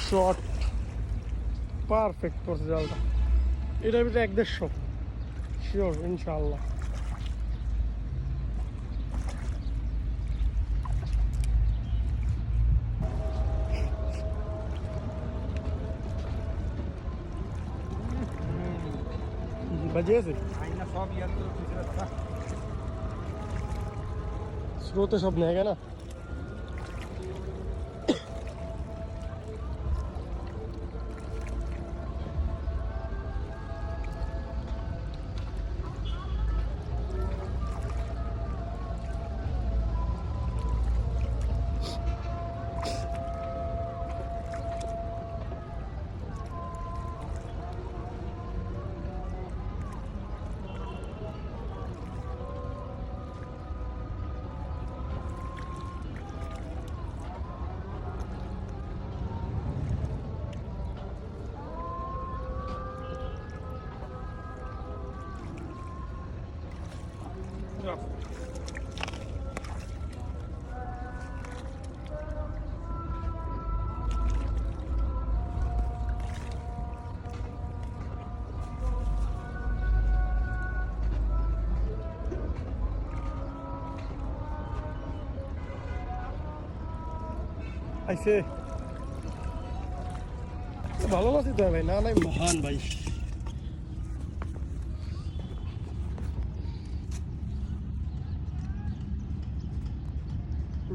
Short perfect পড়ছে জালটা। এটার ভিতরে 1-1.5 শিওর ইনশাআল্লাহ। বাজিয়েছে স্রোতে সব নেগে না। আইসে ভালো মাছই তো ভাই, না নাই মহান ভাই।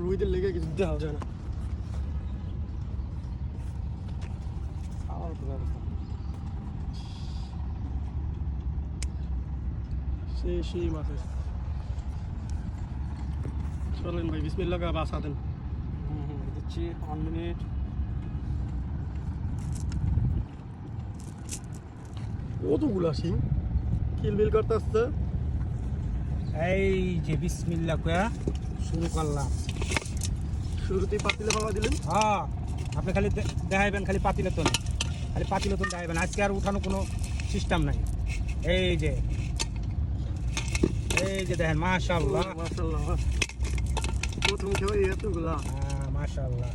রুইদের লেগে কিছু দেওয়া যায় না। সেই মাছ আছে। চলেন ভাই বিসমিল্লাহ করে বাসা দেন। দিচ্ছি 1 মিনিট। কতগুলা শিং কিলবিল করতে আসছে। এই যে বিসমিল্লাহ কয়া শুরু করলাম। শুরুতেই পাতিলে বাবা দিলেন। হ্যাঁ আপনি খালি দেখাইবেন, খালি পাতিলে তো নেই, খালি পাতিলে তো দেখাইবেন। আজকে আর উঠানো কোনো সিস্টেম নাই। এই যে দেখেন মাশাআল্লাহ মাশাআল্লাহ। প্রথম খেয়ে এতগুলা। হ্যাঁ মাশাআল্লাহ।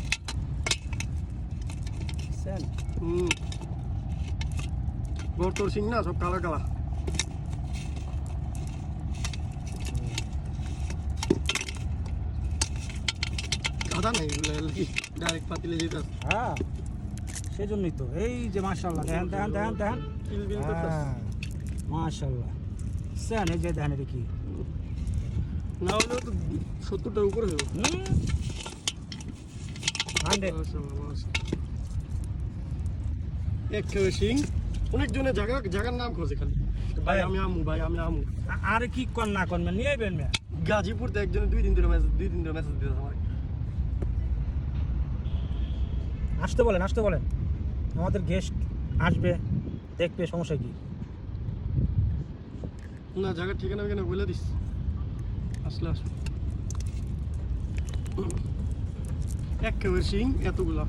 সেন বর্তর শিং না সব কালা কালা। কাদা নাই এগুলো কি ডাইরেক্ট পাতিলে যেতে। হ্যাঁ সেজন্যই তো। এই যে মাশাআল্লাহ দেখেন দেখেন দেখেন দেখেন কিলবিল করতেছে মাশাআল্লাহ। সেন এই যে দেখেন এটা কি না হলেও তো 70টার উপরে হবে। এক খেয়ে শিং অনেকজনের জায়গার নাম খোঁজে খালি ভাই আমি আমু ভাই আমি আমু। আরে কি কর না করবেন নিয়ে আইবেন মেয়া। গাজীপুর তো একজনে 2 দিন ধরে মেসেজ দিতে আমার। আসতে বলেন আমাদের গেস্ট আসবে দেখবে, সমস্যা কি? না জায়গার ঠিকানা ওইখানে বলে দিস, আসলে আসবে। একেবারে শিং এতগুলা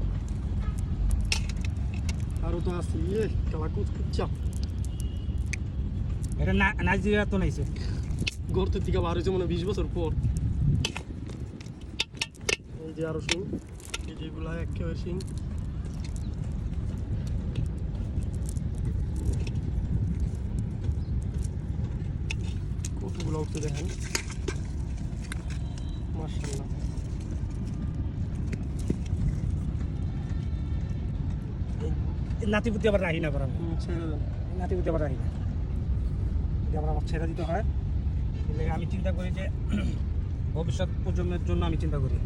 আরো তো আছে। কালা কুচকুচ্চা এটা নাইজেরিয়া তো নাইছে গর্তের দিকে বার হয়েছে মনে 20 বছর পর। এই যে আরো শিং, এই যেগুলা একেবারে শিং। কতগুলো উঠতে দেখেন মাশাআল্লাহ। নাতিপুতি আবার রাহি না করানো, ছেড়ে দেন। নাতিপুতি আবার রাহি না, যদি আবার আমার ছেড়ে দিতে হয়। আমি চিন্তা করি যে ভবিষ্যৎ প্রজন্মের জন্য আমি চিন্তা করি।